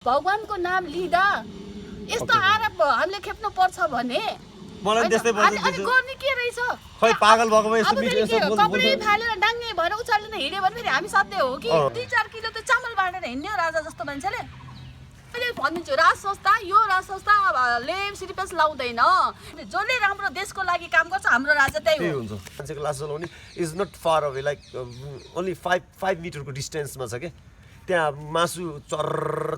भगवानको नाम लिँदा यस्तो आरोप हामीले खेप्नु पर्छ भने मलाई त्यस्तै अनि गर्ने के रहेछ खै पागल भएकोमा यस्तो मिठो यस्तो कपडे फालेर डाङ्गे भएर उचालेर हिँड्यो भने फेरि हामी सधैँ हो कि 2-4 किलो त चामल बाँडेर हिँड्ने राजा जस्तो मान्छेले मैले भनिदिन्छु राज संस्थाले सिरिपेस लाउँदैन जसले राम्रो देशको लागि काम गर्छ हाम्रो राजा त्यही हो हुन्छ मान्छेको लास जलाउने is not far away like only 5 मिटरको डिस्टेन्समा छ के त्यहाँ मासु चर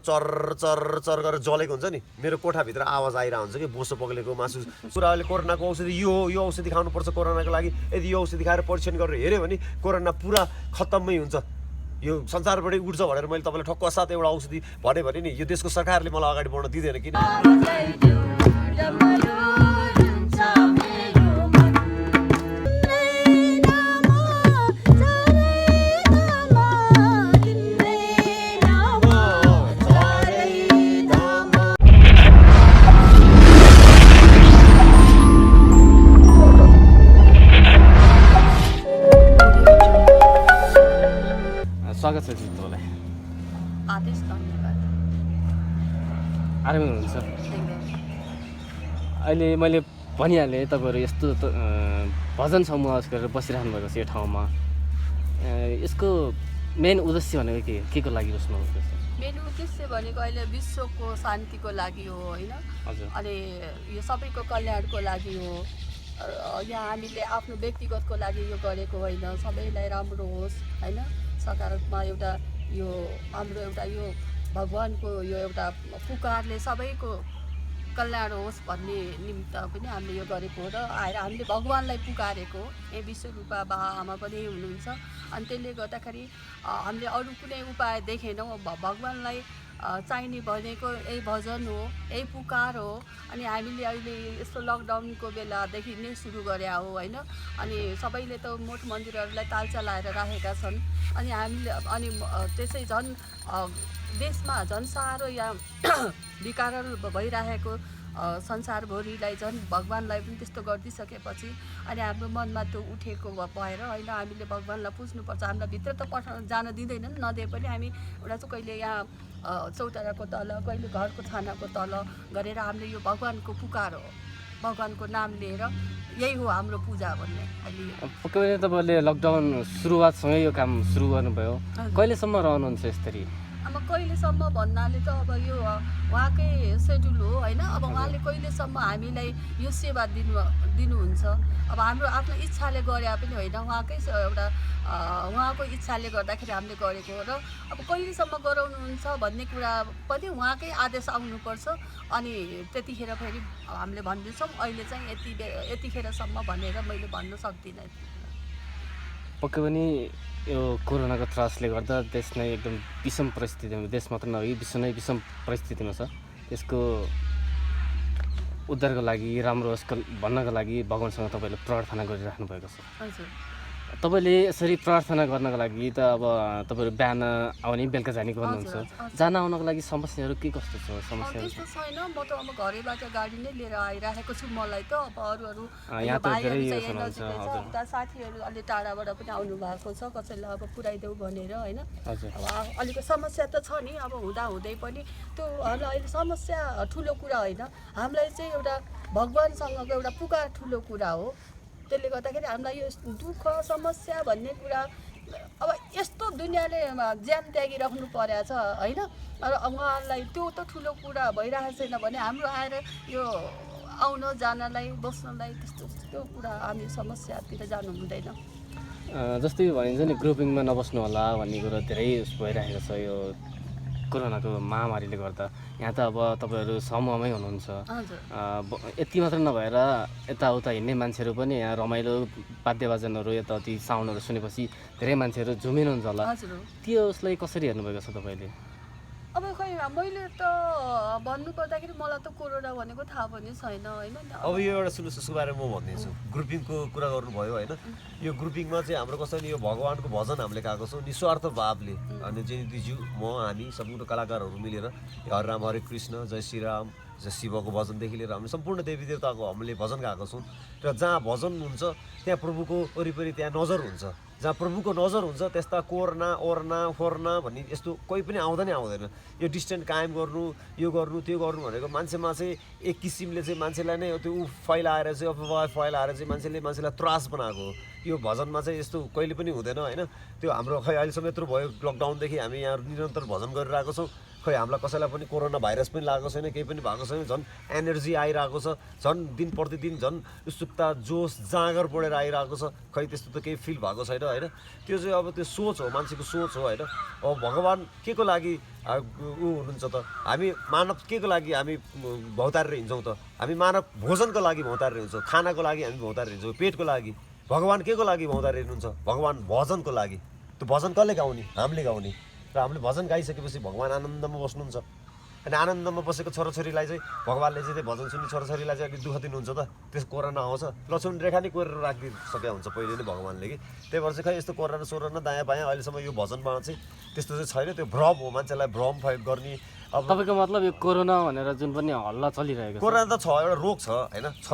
चर चर चर गरेर जलेको हुन्छ नि मेरो कोठाभित्र आवाज आइरहेको हुन्छ कि बोसो पग्लेको मासु पुरा अहिले कोरोनाको औषधि यो औषधि खानुपर्छ कोरोनाको लागि यदि यो औषधि खाएर परीक्षण गरेर हेऱ्यो भने कोरोना पुरा खत्तमै हुन्छ यो संसारबाटै उठ्छ भनेर मैले तपाईँलाई ठक्क साथ एउटा औषधि भने नि यो देशको सरकारले मलाई अगाडि बढ्न दिँदैन किन स्वागत छ तपाईँलाई आदेश धन्यवाद आरामै हुनुहुन्छ अहिले मैले भनिहालेँ तपाईँहरू यस्तो भजन समूह गरेर बसिरहनु भएको छ यो ठाउँमा यसको मेन उद्देश्य भनेको के को लागि बस्नुभएको छ मेन उद्देश्य भनेको अहिले विश्वको शान्तिको लागि हो होइन अनि यो सबैको कल्याणको लागि हो यहाँ हामीले आफ्नो व्यक्तिगतको लागि यो गरेको होइन सबैलाई राम्रो होस् होइन सकारात्मक एउटा यो हाम्रो एउटा यो भगवानको यो एउटा पुकारले सबैको कल्याण होस् भन्ने निमित्त पनि हामीले यो गरेको हो र आएर हामीले भगवानलाई पुकारेको ए विश्वरूपा बा आमा पनि हुनुहुन्छ अनि त्यसले गर्दाखेरि हामीले अरू कुनै उपाय देखेनौँ भगवानलाई चाहिने भनेको यही भजन हो यही पुकार हो अनि हामीले अहिले यस्तो लकडाउनको बेलादेखि नै सुरु गरे हो होइन अनि सबैले त मठ मन्दिरहरूलाई तालचा लाएर राखेका छन् अनि हामीले अनि त्यसै झन् देशमा झन् साह्रो यहाँ विकारल भइरहेको संसारभरिलाई झन् भगवानलाई पनि त्यस्तो गरिदिइसकेपछि अनि हाम्रो मनमा त्यो उठेको भएर होइन हामीले भगवानलाई पुज्नुपर्छ हामीलाई भित्र त जान दिँदैनन् नदिए पनि हामी एउटा चाहिँ कहिले यहाँ चौताराको तल कहिले घरको छानाको तल गरेर हामीले यो भगवानको पुकार हो भगवानको नाम लिएर यही हो हाम्रो पूजा भन्ने अहिले पक्कै पनि तपाईँले लकडाउन सुरुवातसँगै यो काम सुरु गर्नुभयो कहिलेसम्म रहनुहुन्छ यसरी अब कहिलेसम्म भन्नाले त अब यो उहाँकै सेड्युल हो होइन अब उहाँले कहिलेसम्म हामीलाई यो सेवा दिनुहुन्छ अब हाम्रो आफ्नो इच्छाले गरे पनि होइन उहाँकै एउटा उहाँको इच्छाले गर्दाखेरि हामीले गरेको हो र अब कहिलेसम्म गराउनुहुन्छ भन्ने कुरा पनि उहाँकै आदेश आउनुपर्छ अनि त्यतिखेर फेरि हामीले भन्दैछौँ अहिले चाहिँ यतिखेरसम्म भनेर मैले भन्न सक्दिनँ पक्कै पनि यो कोरोनाको त्रासले गर्दा देश नै एकदम विषम परिस्थितिमा देश मात्र नभई विश्व नै विषम परिस्थितिमा छ त्यसको उद्धारको लागि राम्रो होस् भन्नको लागि भगवानसँग तपाईँले प्रार्थना गरिराख्नु भएको छ हजुर तपाईँले यसरी प्रार्थना गर्नको लागि त अब तपाईँहरू बिहान आउने बेलुका जाने गर्नुहुन्छ जान आउनको लागि समस्याहरू के कस्तो छ समस्याहरू त्यस्तो छैन म त अब घरैबाट गाडी नै लिएर आइराखेको छु मलाई त अब अरू यहाँ त धेरै उता साथीहरू अलि टाढाबाट पनि आउनु भएको छ कसैलाई अब पुऱ्याइदेऊ भनेर होइन अब अलिक समस्या त छ नि अब हुँदै पनि त्यो अहिले समस्या ठुलो कुरा होइन हामीलाई चाहिँ एउटा भगवानसँगको एउटा पुकार ठुलो कुरा हो त्यसले गर्दाखेरि हामीलाई यो दुःख समस्या भन्ने कुरा अब यस्तो दुनियाँले ज्यान त्यागिराख्नु परेको छ होइन र उहाँहरूलाई त्यो त ठुलो कुरा भइरहेको छैन भने हाम्रो आएर यो आउन जानलाई बस्नलाई त्यस्तो त्यो कुरा हामी समस्यातिर जानु हुँदैन जस्तै भनिन्छ नि ग्रुपिङमा नबस्नु होला भन्ने कुरो धेरै भइरहेको छ यो कोरोनाको महामारीले गर्दा यहाँ त अब तपाईँहरू समूहमै हुनुहुन्छ यति मात्र नभएर यताउता हिँड्ने मान्छेहरू पनि यहाँ रमाइलो वाद्यवादनहरू यताउति साउन्डहरू सुनेपछि धेरै मान्छेहरू झुमिनुहुन्छ होला त्यो उसलाई कसरी हेर्नुभएको छ तपाईँले अब खै मैले त भन्नुपर्दाखेरि मलाई त कोरोना भनेको थाहा पनि छैन होइन अब यो एउटा सुन्नुहोस् यसको बारेमा म भनिदिन्छु ग्रुपिङको कुरा गर्नुभयो होइन यो ग्रुपिङमा चाहिँ हाम्रो कसैले यो भगवानको भजन हामीले गाएको छौँ निस्वार्थ भावले अनि जेनितीज्यू म हामी सम्पूर्ण कलाकारहरू मिलेर हरे राम हरे कृष्ण जय श्रीराम शिवको भजनदेखि लिएर हामी सम्पूर्ण देवी देवताको हामीले भजन गाएको छौँ र जहाँ भजन हुन्छ त्यहाँ प्रभुको वरिपरि त्यहाँ नजर हुन्छ जहाँ प्रभुको नजर हुन्छ त्यस्ता कोर्ना ओर्ना फोर्ना भन्ने यस्तो कोही पनि आउँदैन यो डिस्टेन्स कायम गर्नु यो गर्नु त्यो गर्नु भनेको मान्छेमा चाहिँ एक किसिमले चाहिँ मान्छेलाई नै त्यो फैलाएर चाहिँ अफवाह फैलाएर चाहिँ मान्छेलाई त्रास बनाएको हो यो भजनमा चाहिँ यस्तो कहिले पनि हुँदैन होइन त्यो हाम्रो खै अहिलेसम्म यत्रो भयो लकडाउनदेखि हामी यहाँ निरन्तर भजन गरिरहेको छौँ खै हामीलाई कसैलाई पनि कोरोना भाइरस पनि लागेको छैन केही पनि भएको छैन झन् एनर्जी आइरहेको छ झन् दिन प्रतिदिन झन् उत्सुकता जोस जाँगर बढेर आइरहेको छ खै त्यस्तो त केही फिल भएको छैन होइन त्यो चाहिँ अब त्यो सोच हो मान्छेको सोच हो होइन अब भगवान् के को लागि ऊ हुनुहुन्छ त हामी मानव के को लागि हामी भौतारेर हिँड्छौँ त हामी मानव भोजनको लागि भौतारेर हिँड्छौँ खानाको लागि हामी भौतारेर हिँड्छौँ पेटको लागि भगवान् के को लागि भौतारेर हिँड्नुहुन्छ भगवान् भजनको लागि त्यो भजन कसले गाउने हामीले गाउने र हामीले भजन गाइसकेपछि भगवान् आनन्दमा बस्नुहुन्छ अनि आनन्दमा बसेको छोराछोरीलाई चाहिँ भगवान्ले चाहिँ त्यो भजन सुन्ने छोराछोरीलाई चाहिँ अलिक दुःख दिनुहुन्छ त त्यस कोरोना आउँछ लक्ष्मण रेखा नै कोरेर राखिदिइसके हुन्छ पहिले नै भगवान्ले कि त्यही भएर चाहिँ खै यस्तो कोरोना सोरोना दायाँ बायाँ अहिलेसम्म यो भजनमा चाहिँ त्यस्तो चाहिँ छैन त्यो भ्रम हो मान्छेलाई भ्रम गर्ने अब तपाईँको मतलब यो कोरोना भनेर जुन पनि हल्ला चलिरहेको छ कोरोना त छ एउटा रोग छ होइन छ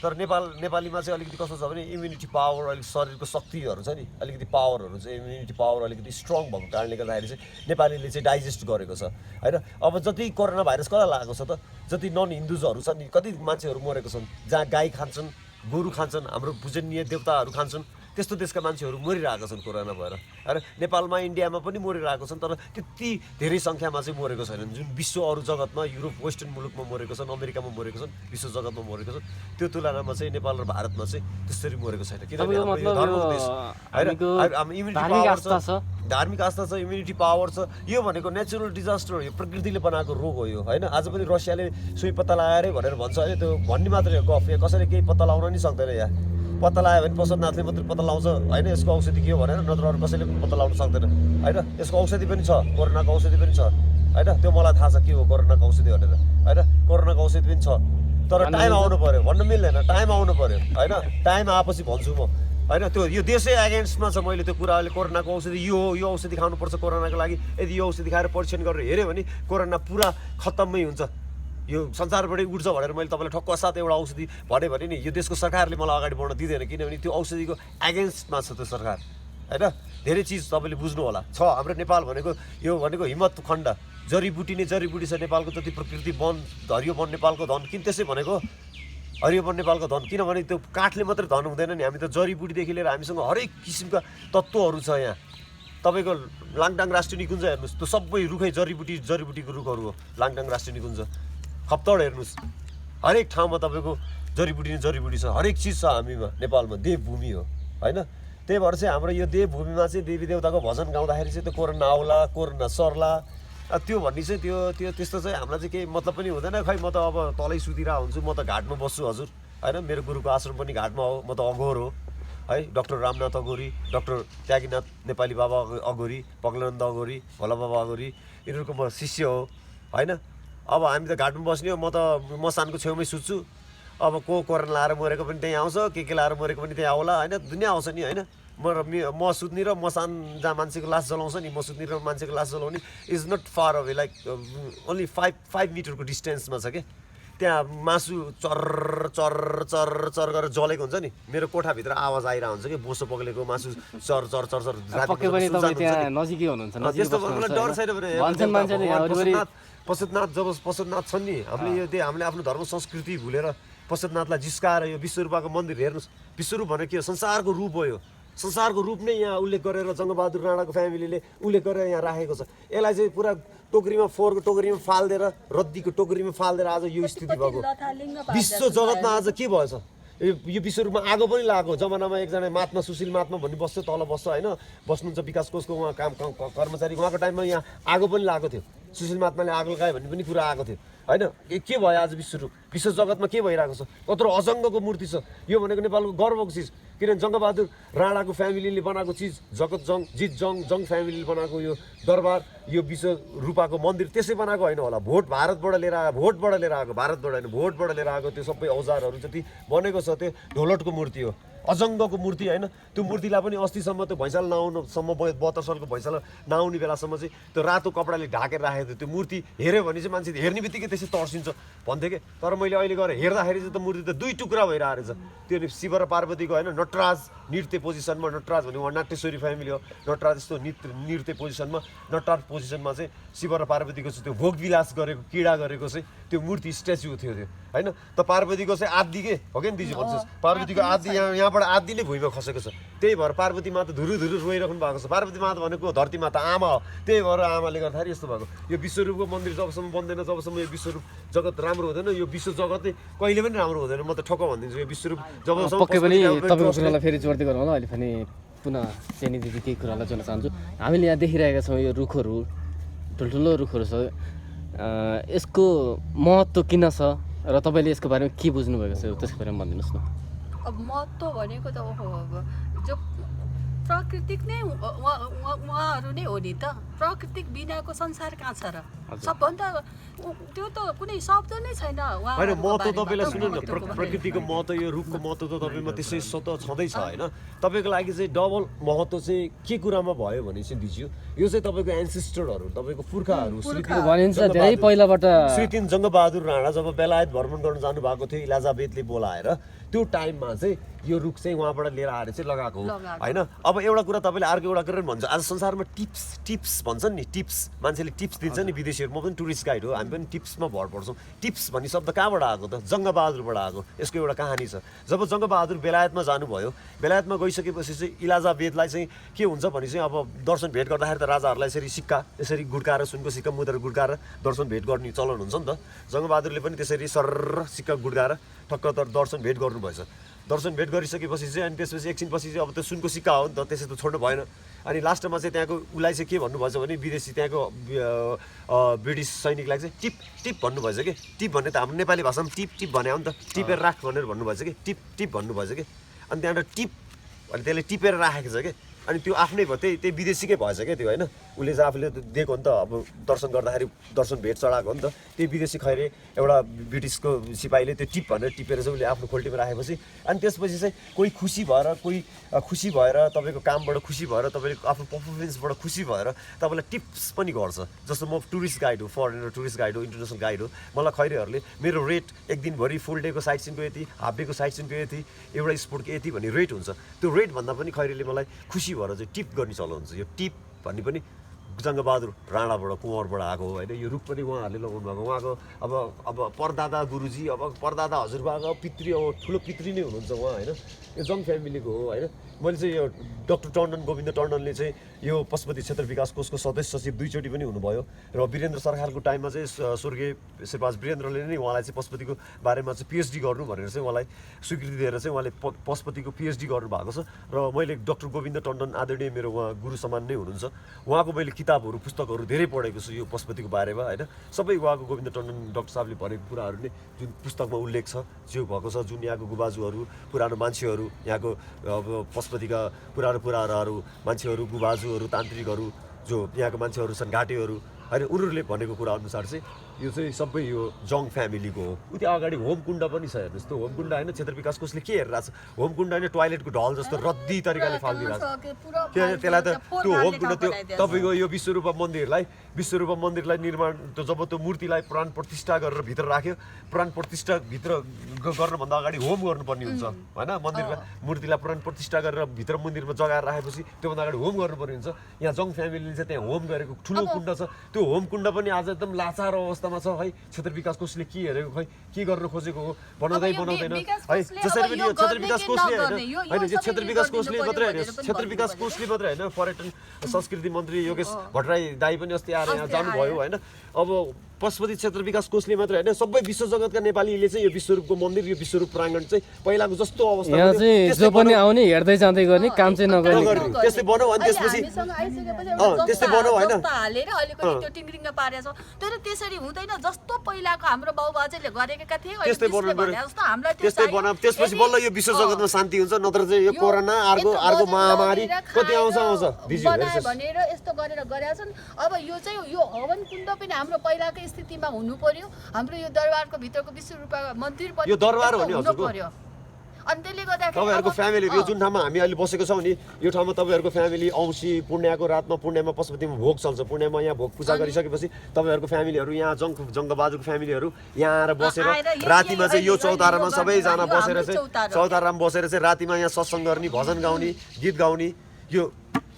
तर नेपालीमा चाहिँ अलिकति कस्तो छ भने इम्युनिटी पावर अलिक शरीरको शक्तिहरू छ नि अलिकति पावरहरू चाहिँ इम्युनिटी पावर अलिकति स्ट्रङ भएको कारणले गर्दाखेरि चाहिँ नेपालीले चाहिँ डाइजेस्ट गरेको छ होइन अब जति कोरोना भाइरस कसलाई लागेको छ त जति नन हिन्दुजहरू छन् नि कति मान्छेहरू मरेको छन् जहाँ गाई खान्छन् गोरु खान्छन् हाम्रो पूजनीय देवताहरू खान्छन् त्यस्तो देशका मान्छेहरू मरिरहेका छन् कोरोना भएर होइन नेपालमा इन्डियामा पनि मरिरहेको छन् तर त्यति धेरै सङ्ख्यामा चाहिँ मरेको छैनन् जुन विश्व अरू जगतमा युरोप वेस्टर्न मुलुकमा मरेको छन् अमेरिकामा मरेको छन् विश्व जगतमा मरेको छन् त्यो तुलनामा चाहिँ नेपाल र भारतमा चाहिँ त्यसरी मरेको छैन किनभने हाम्रो धर्मको देश होइन इम्युनिटी पावर छ धार्मिक आस्था छ इम्युनिटी पावर छ यो भनेको नेचुरल डिजास्टर हो यो प्रकृतिले बनाएको रोग हो यो होइन आज पनि रसियाले सुई पत्ता लगाएरै भनेर भन्छ होइन त्यो भन्ने मात्रै हो गफ यहाँ कसैले केही पत्ता लगाउन नि सक्दैन यहाँ पत्ता लगायो भने पशुपतिनाथले मात्रै पत्ता लगाउँछ होइन यसको औषधि के हो भनेर नत्र अरू कसैले पनि पत्ता लगाउन सक्दैन होइन यसको औषधि पनि छ कोरोनाको औषधि पनि छ होइन त्यो मलाई थाहा छ के हो कोरोनाको औषधि भनेर होइन कोरोनाको औषधि पनि छ तर टाइम आउनु पऱ्यो भन्न मिल्दैन टाइम आउनु पऱ्यो होइन टाइम आएपछि भन्छु म होइन त्यो यो देशै एगेन्स्टमा छ मैले त्यो कुरा अहिले कोरोनाको औषधि यो औषधि खानुपर्छ कोरोनाको लागि यदि यो औषधि खाएर परीक्षण गरेर हेऱ्यो भने कोरोना पुरा खत्तमै हुन्छ यो संसारबाटै उठ्छ भनेर मैले तपाईँलाई ठक्क साथ एउटा औषधि भने नि यो देशको सरकारले मलाई अगाडि बढ्न दिँदैन किनभने त्यो औषधिको एगेन्स्टमा छ त्यो सरकार होइन धेरै चिज तपाईँले बुझ्नु होला छ हाम्रो नेपाल भनेको यो भनेको हिम्मत खण्ड जडीबुटी नै जडीबुटी छ नेपालको जति प्रकृति वन हरियो वन नेपालको धन किन त्यसै भनेको हरियो वन नेपालको धन किनभने त्यो काठले मात्रै धन हुँदैन नि हामी त जडीबुटीदेखि लिएर हामीसँग हरेक किसिमका तत्त्वहरू छ यहाँ तपाईँको लाङटाङ राष्ट्रिय निकुञ्ज हेर्नुहोस् त्यो सबै रुखै जडीबुटीको रुखहरू हो लाङटाङ राष्ट्रिय निकुञ्ज खप्तड हेर्नुहोस् हरेक ठाउँमा तपाईँको जडीबुटी छ हरेक चिज छ हामीमा नेपालमा देवभूमि हो होइन त्यही भएर चाहिँ हाम्रो यो देवभूमिमा चाहिँ देवी देवताको भजन गाउँदाखेरि चाहिँ त्यो कोरोना आउला कोरोना सर्ला त्यो भन्ने चाहिँ त्यो त्यस्तो चाहिँ हामीलाई चाहिँ केही मतलब पनि हुँदैन खै म त अब तलै सुतिरहेको हुन्छु म त घाटमा बस्छु हजुर होइन मेरो गुरुको आश्रम पनि घाटमा हो म त अघोर हो है डाक्टर रामनाथ अघोरी डाक्टर त्यागीनाथ नेपाली बाबा अघोरी पगलानन्द अघोरी भोला बाबा अघोरी यिनीहरूको म शिष्य हो होइन अब हामी त घाटमा बस्ने हो म त मसानको छेउमै सुत्छु अब को कोरोना लाएर मरेको पनि त्यहीँ आउँछ के लाएर मरेको पनि त्यहीँ आउला होइन दुनियाँ आउँछ नि होइन म सुत्ने र मसान जहाँ मान्छेको लास जलाउँछ नि म सुत्ने र मान्छेको लास जलाउने is not far away like only 5 मिटरको डिस्टेन्समा छ कि त्यहाँ मासु चर चर चर चर गरेर जलेको हुन्छ नि मेरो कोठाभित्र आवाज आइरहेको हुन्छ कि बोसो पग्लेको मासु चर चर चर चर त्यस्तो मलाई डर छैन भने पशुपतिनाथ जब पशुपतिनाथ छन् नि हामीले आफ्नो धर्म संस्कृति भुलेर पशुपतिनाथलाई जिस्काएर यो विश्वरूपाको मन्दिर हेर्नुहोस् विश्वरूप भनेको के हो संसारको रूप हो यो संसारको रूप नै यहाँ उल्लेख गरेर जङ्गबहादुर राणाको फ्यामिलीले उल्लेख गरेर यहाँ राखेको छ यसलाई चाहिँ पुरा टोकरीमा फोहोरको टोकरीमा फालिदिएर रद्दीको टोकरीमा फालिदिएर आज यो स्थिति भएको विश्व जगतमा आज के भएछ यो विश्वरूपमा आगो पनि लागेको जमानामा एकजना महात्मा सुशील महात्मा भन्ने बस्छ तल बस्छ होइन बस्नुहुन्छ विकास कोषको उहाँ काम कर्मचारी उहाँको टाइममा यहाँ आगो पनि लागेको थियो सुशील महात्माले आगो लगायो भन्ने पनि कुरा आएको थियो होइन के भयो आज विश्वरूप विश्व जगतमा के भइरहेको छ, कत्रो अजङ्गको मूर्ति छ। यो भनेको नेपालको गर्वको चिज, किनभने जङ्गबहादुर राणाको फ्यामिलीले बनाएको चिज, जगत जङ जित जङ फ्यामिलीले बनाएको यो दरबार, यो विश्व रूपाको मन्दिर त्यसै बनाएको होइन होला। भारतबाट लिएर आएको भारतबाट होइन, भोटबाट लिएर आएको त्यो सबै औजारहरू जति बनेको छ त्यो ढोलटको मूर्ति हो, अजङ्गको मूर्ति होइन। त्यो मूर्तिलाई पनि अस्तिसम्म त्यो भैँसाल नआउनुसम्म 72 सालको भैँसाल नआउने बेलासम्म चाहिँ त्यो रातो कपडाले ढाकेर राखेको थियो। त्यो मूर्ति हेऱ्यो भने चाहिँ मान्छे हेर्ने बित्तिकै त्यसै तर्सिन्छ भन्थ्यो कि। तर मैले अहिले गएर हेर्दाखेरि चाहिँ त मूर्ति त 2 टुक्रा भइरहेको रहेछ। त्यो शिव र पार्वतीको होइन, नटराज नृत्य पोजिसनमा, नटराज भने उहाँ नाट्यश्वरी फ्यामिली हो, नटराज यस्तो नृत्य पोजिसनमा, नटराज पोजिसनमा चाहिँ शिव र पार्वतीको चाहिँ त्यो भोगविलास गरेको किडा गरेको चाहिँ त्यो मूर्ति स्ट्याचु थियो त्यो होइन। त पार्वतीको चाहिँ आदि के हो कि दिदी भन्छ, पार्वतीको आदि यहाँबाट आदि नै भुइँमा खसेको छ। त्यही भएर पार्वती माता धुरु रोइराख्नु भएको छ। पार्वती माता भनेको धरती माता आमा हो, त्यही भएर आमाले गर्दाखेरि यस्तो भएको। यो विश्वरूपको मन्दिर जबसम्म बन्दैन, जबसम्म यो विश्वरूप जगत राम्रो हुँदैन, यो विश्व जगतै कहिले पनि राम्रो हुँदैन। म त ठक्क भनिदिन्छु, यो विश्वरूप जबसम्म पक्कै पनि तपाईँको कुरालाई फेरि जोड्दै गरौँ होला। अहिले पनि पुनः चेनी दिदी केही कुरालाई जोड्न चाहन्छु। हामीले यहाँ देखिरहेका छौँ यो रुखहरू, ठुल्ठुलो रुखहरू छ, यसको महत्त्व किन छ र तपाईँले यसको बारेमा के बुझ्नुभएको छ त्यसको बारेमा भनिदिनुहोस् न। अब महत्त्व भनेको त जो प्राकृतिक नै उहाँहरू नै हो नि त। प्राकृतिक बिनाको संसार कहाँ छ र? सबभन्दा त्यो त कुनै शब्द नै छैन। होइन महत्त्व तपाईँलाई सुन्नु न, प्रकृतिको महत्त्व, यो रुखको महत्त्व त तपाईँमा त्यसै स्वतः छँदैछ होइन। तपाईँको लागि चाहिँ डबल महत्त्व चाहिँ के कुरामा भयो भने चाहिँ दिज्यू, यो चाहिँ तपाईँको एन्सेस्टरहरू, तपाईँको पुर्खाहरू भनिन्छ धेरै पहिलाबाट श्री 3 जङ्गबहादुर राणा जब बेलायत भ्रमण गर्न जानुभएको थियो इलाजाबेदले बोलाएर, त्यो टाइममा चाहिँ यो रुख चाहिँ उहाँबाट लिएर आएर चाहिँ लगाएको हो होइन। अब एउटा कुरा तपाईँले अर्को एउटा कुरा भन्छ, आज संसारमा टिप्स भन्छन् नि, टिप्स मान्छेले टिप्स दिन्छ नि विदेशीहरू। म पनि टुरिस्ट गाइड हो, हामी पनि टिप्समा भर पर्छौँ। टिप्स भन्ने शब्द कहाँबाट आएको त? जङ्गबहादुरबाट आएको। यसको एउटा कहानी छ। जब जङ्गबहादुर बेलायतमा जानुभयो, बेलायतमा गइसकेपछि चाहिँ इलाजाबेदलाई चाहिँ के हुन्छ भने चाहिँ अब दर्शन भेट गर्दाखेरि त राजाहरूलाई यसरी सिक्का यसरी गुड्काएर, सुनको सिक्का मुदेर गुड्काएर दर्शन भेट गर्ने चलन हुन्छ नि त। जङ्गबहादुरले पनि त्यसरी सर्र सिक्का गुड्काएर ठक्क दर्शन भेट गर्नुभएछ। दर्शन भेट गरिसकेपछि चाहिँ अनि त्यसपछि एकछिनपछि चाहिँ अब त्यो सुनको सिक्का हो नि त, त्यसै त छोड्नु भएन। अनि लास्टमा चाहिँ त्यहाँको उसलाई चाहिँ के भन्नुभएछ भने विदेशी त्यहाँको ब्रिटिस सैनिकलाई चाहिँ टिप टिप भन्नुभएछ कि। टिप भन्ने त हाम्रो नेपाली भाषामा टिप टिप भने हो नि त, टिपेर राख भनेर भन्नुभएछ कि, टिप टिप भन्नुभएछ कि। अनि त्यहाँबाट टिप अनि त्यसले टिपेर राखेको छ कि। अनि त्यो आफ्नै भयो, त्यही विदेशीकै भएछ क्या त्यो होइन। उसले चाहिँ आफूले दिएको नि त, अब दर्शन गर्दाखेरि दर्शन भेट चढाएको हो नि त। त्यो विदेशी खैरे एउटा ब्रिटिसको सिपाहीले त्यो टिप भनेर टिपेर चाहिँ उसले आफ्नो खोल्टीमा राखेपछि अनि त्यसपछि चाहिँ कोही खुसी भएर तपाईँको कामबाट खुसी भएर, तपाईँले आफ्नो पर्फर्मेन्सबाट खुसी भएर तपाईँलाई टिप्स पनि गर्छ। जस्तो म टुरिस्ट गाइड हो, फरेनर टुरिस्ट गाइड हो, इन्टरनेसनल गाइड हो। मलाई खैरेहरूले मेरो रेट एक दिनभरि फुल डेको साइट सिनको यति, हाफ डेको साइट सिनको यति, एउटा स्पोर्टको यति भन्ने रेट हुन्छ। त्यो रेट भन्दा पनि खैरेले मलाई खुसी भएर चाहिँ टिप गर्ने चलन हुन्छ। यो टिप भन्ने पनि जङ्गबहादुर राणाबाट कुँवरबाट आएको हो होइन। यो रुख पनि उहाँहरूले लगाउनु भएको। उहाँको अब परदादा गुरुजी, अब परदादा हजुरबाको पितृ, अब ठुलो पितृ नै हुनुहुन्छ उहाँ होइन। यो जङ फ्यामिलीको हो होइन। मैले चाहिँ यो डाक्टर टन्डन, गोविन्द टन्डनले चाहिँ यो पशुपति क्षेत्र विकास कोषको सदस्य सचिव 2 चोटि पनि हुनुभयो। र वीरेन्द्र सरकारको टाइममा चाहिँ स्वर्गीय श्रीपास वीरेन्द्रले नै उहाँलाई चाहिँ पशुपतिको बारेमा चाहिँ पिएचडी गर्नु भनेर चाहिँ उहाँलाई स्वीकृति दिएर चाहिँ उहाँले पशुपतिको पिएचडी गर्नुभएको छ। र मैले डाक्टर गोविन्द टन्डन आदरणीय मेरो उहाँ गुरु समान नै हुनुहुन्छ। उहाँको मैले किताबहरू पुस्तकहरू धेरै पढेको छु यो पशुपतिको बारेमा होइन। सबै उहाँको गोविन्द टन्डन डाक्टर साहबले भनेको कुराहरू नै जुन पुस्तकमा उल्लेख छ, जो भएको छ, जुन यहाँको गुबाजुहरू, पुरानो मान्छेहरू, यहाँको अब पशुपतिका पुरानो मान्छेहरू, गुबाजुहरू, तान्त्रिकहरू, जो यहाँको मान्छेहरू छन्, घाटेहरू होइन, उनीहरूले भनेको कुरा अनुसार चाहिँ यो चाहिँ सबै यो जङ फ्यामिलीको हो। उति अगाडि होमकुण्ड पनि छ हेर्नुहोस्। त्यो होमकुण्ड होइन, क्षेत्र विकास कोषले के हेरिरहेको छ? होमकुण्ड होइन, टोयलेटको ढल जस्तो रद्दी तरिकाले फालिदिरहेको छ। त्यसलाई त त्यो होमकुण्ड त्यो तपाईँको यो विश्वरूपा मन्दिरलाई निर्माण, जब त्यो मूर्तिलाई प्राण प्रतिष्ठा गरेर भित्र राख्यो, प्राण प्रतिष्ठा भित्र गर्नुभन्दा अगाडि होम गर्नुपर्ने हुन्छ होइन। मन्दिरलाई मूर्तिलाई प्राण प्रतिष्ठा गरेर भित्र मन्दिरमा जगाएर राखेपछि त्योभन्दा अगाडि होम गर्नुपर्ने हुन्छ। यहाँ जङ फ्यामिलीले चाहिँ त्यहाँ होम गरेको ठुलो कुण्ड छ। त्यो होमकुण्ड पनि आज एकदम लाचार अवस्थामा छ है। क्षेत्र विकास कोषले के हेरेको खै, के गर्न खोजेको हो बनाउँदैन है। जसरी पनि यो क्षेत्र विकास कोषले होइन, यो क्षेत्र विकास कोषले मात्रै होइन, क्षेत्र विकास कोषले मात्रै होइन, पर्यटन संस्कृति मन्त्री योगेश भट्टराई दाई पनि अस्ति आएर यहाँ जानुभयो होइन। अब पशुपति क्षेत्र विकास कोषले मात्र होइन सबै विश्व जगतका नेपालीले चाहिँ यो विश्वरूपको मन्दिर यो विश्वरूप प्राङ्गण चाहिँ पहिलाको जस्तो अवस्था यहाँ चाहिँ जो पनि आउने हेर्दै जाँदै गर्ने काम चाहिँ नगर्ने त्यस्तै बनाऊ अनि त्यसपछि त्यस्तै बनाऊ होइन हालेर अलिकति त्यो टिङ्रिङ्ग पारेछ तर त्यसरी हुँदैन जस्तो पहिलाको हाम्रो बाबुबाजेले गरेका थिए त्यस्तै बनाऊ त्यसपछि बल्ल यो विश्व जगतमा शान्ति हुन्छ नत्र चाहिँ यो कोरोना अर्को महामारी कति आउँछ भनेर यस्तो गरेर गरेका छन् अब यो चाहिँ यो हवन कुण्ड पनि हाम्रो पहिलाको स्थितिमा हुनु पर्यो हाम्रो यो दरबारको भित्रको विश्वरूप मन्दिर पनि यो दरबार हो नि हजुरको अनि त्यसले गर्दाखेरि तपाईँहरूको फ्यामिली यो जुन ठाउँमा हामी अहिले बसेको छौँ नि यो ठाउँमा तपाईँहरूको फ्यामिली औँसी पूर्णियाको रातमा पूर्णियामा पशुपतिमा भोग चल्छ पूर्णियामा यहाँ भोग पूजा गरिसकेपछि तपाईँहरूको फ्यामिलीहरू यहाँ जङ्गबहादुरको फ्यामिलीहरू यहाँ आएर बसेर रातिमा चाहिँ यो चौतारामा सबैजना बसेर चाहिँ चौतारामा बसेर चाहिँ रातिमा यहाँ सत्सङ्ग गर्ने भजन गाउने गीत गाउने यो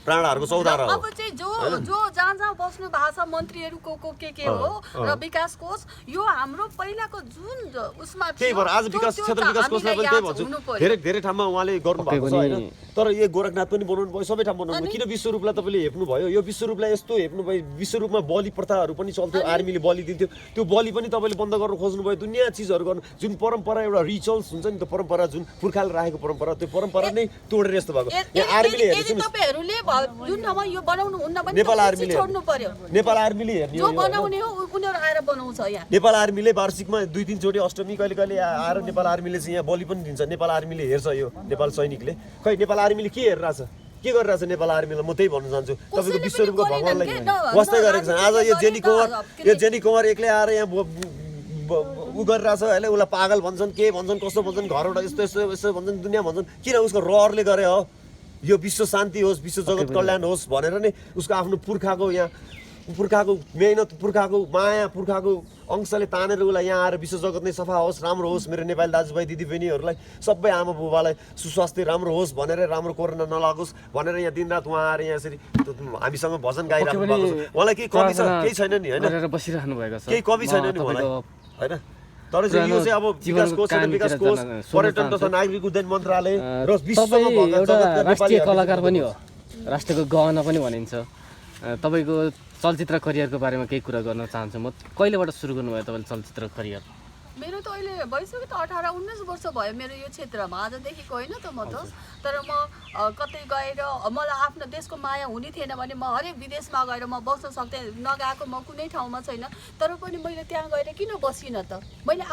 प्राणाहरूको चौतारा हो अब चाहिँ जो जहाँ बस्नु भएको छ मन्त्रीहरूको के हो र विकास कोष यो हाम्रो पहिलाको जुन उसमा त्यही भएर आज विकास क्षेत्र विकास कोषलाई पनि त्यही भन्छु धेरै ठाउँमा उहाँले गर्नुभएको छ होइन तर यो गोरखनाथ पनि बनाउनु भयो सबै ठाउँ बनाउनु किन विश्वरूपलाई तपाईँले हेप्नु भयो यो विश्वरूपलाई यस्तो हेप्नु भयो विश्वरूपमा बलि प्रथाहरू पनि चल्थ्यो आर्मीले बलि दिन्थ्यो त्यो बलि पनि तपाईँले बन्द गर्न खोज्नु भयो दुनियाँ चिजहरू गर्नु जुन परम्परा एउटा रिचुअल्स हुन्छ नि त्यो परम्परा जुन पुर्खाले राखेको परम्परा त्यो परम्परा नै तोडेर यस्तो भएको यहाँ आर्मीले तपाईँहरूले जुन ठाउँमा यो बनाउनु हुन्न भने नेपाल आर्मीले छोड्नु पर्यो नेपाल आर्मीले हेर्ने जो बनाउने हो उनीहरू आएर बनाउँछ यहाँ नेपाल आर्मीले वार्षिकमा 2-3 चोटि अष्टमी कहिले कहिले आएर नेपाल आर्मीले चाहिँ यहाँ बलि पनि दिन्छ नेपाल आर्मीले हेर्छ यो नेपाल सैनिकले खै नेपाल आर्मीले के हेरिरहेछ के गरिरहेछ नेपाल आर्मीलाई म त्यही भन्न चाहन्छु तपाईँको विश्वरूपको भगवानलाई वास्तै गरेको छ आज यो जेनी कुमार एक्लै आएर यहाँ उ गरिरहेछ होइन उसलाई पागल भन्छन् के भन्छन् कस्तो भन्छन् घरबाट यस्तो यस्तो यस्तो भन्छन् दुनियाँ भन्छन् किन उसको रहरले गरे हो यो विश्व शान्ति होस् विश्व जगत कल्याण होस् भनेर नै उसको आफ्नो पुर्खाको मेहनत पुर्खाको माया पुर्खाको अंशले तानेर उसलाई यहाँ आएर विश्व जगत नै सफा होस् राम्रो होस् मेरो नेपाली दाजुभाइ दिदीबहिनीहरूलाई सबै आमा बुबालाई सुस्वास्थ्य राम्रो होस् भनेर राम्रो कोरोना नलागोस् भनेर यहाँ दिनरात उहाँ आएर यहाँ यसरी हामीसँग भजन गाइराख्नु भएको छ उहाँलाई केही कमी छ केही छैन नि होइन बसिरहनु भएको छ केही कमी छैन नि उहाँलाई होइन तर चाहिँ यो चाहिँ अब विकास कोष विकास कोष पर्यटन तथा नागरिक उड्डयन मन्त्रालय र विश्वमा एउटा राष्ट्रिय कलाकार पनि हो राष्ट्रको गहना पनि भनिन्छ तपाईँको चलचित्र करियरको बारेमा केही कुरा गर्न चाहन्छु म कहिलेबाट सुरु गर्नुभयो तपाईँले चलचित्र करियर मेरो त अहिले भइसक्यो त 18-19 वर्ष भयो मेरो यो क्षेत्रमा आजदेखिको होइन त म त तर म कतै गएर मलाई आफ्नो देशको माया हुने थिएन भने म हरेक विदेशमा गएर म बस्न सक्थेँ नगएको म कुनै ठाउँमा छैन तर पनि मैले त्यहाँ गएर किन बसिनँ त मैले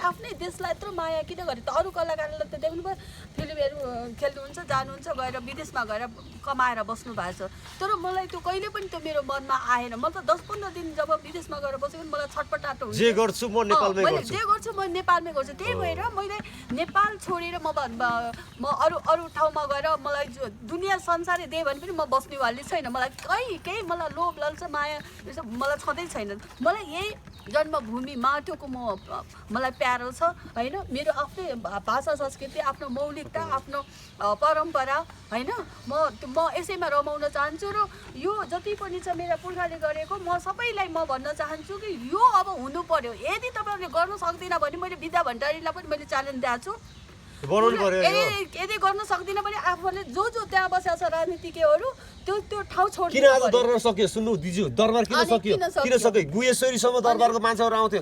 आफ्नै देशलाई यत्रो माया किन गरेँ त अरू कलाकारलाई त देख्नु भयो फिल्महरू खेल्नुहुन्छ जानुहुन्छ गएर विदेशमा गएर कमाएर बस्नु भएको छ तर मलाई त्यो कहिले पनि त्यो मेरो मनमा आएन म त 10-15 दिन जब विदेशमा गएर बसेँ मलाई छटपटाट हुन्छ जे गर्छु म नेपालमै गर्छु म नेपालमै गर्छु त्यही भएर मैले नेपाल छोडेर म अरू ठाउँमा गएर मलाई दुनियाँ संसारै दिए भने पनि म बस्नेवाली छैन मलाई केही मलाई लोभ लाल्छ माया मलाई छँदै छैन मलाई यही जन्मभूमि माटोको मलाई प्यारो छ होइन मेरो आफ्नै भाषा संस्कृति आफ्नो मौलिकता आफ्नो परम्परा होइन म यसैमा रमाउन चाहन्छु र यो जति पनि छ मेरा पुर्खाले गरेको म सबैलाई म भन्न चाहन्छु कि यो अब हुनु पर्यो यदि तपाईँहरूले गर्न सक्दिनँ भने मैले विद्या भण्डारीलाई पनि मैले च्यालेन्ज दिएको छु यदि गर्न सक्दिनँ भने आफूले जो त्यहाँ बसेको छ राजनीतिज्ञहरू त्यो ठाउँ छोड्नु किन आज दरबार सक्यो सुन्नु दिजु दरबार किन सक्यो गुहेश्वरीसम्म दरबारको मान्छेहरू आउँथ्यो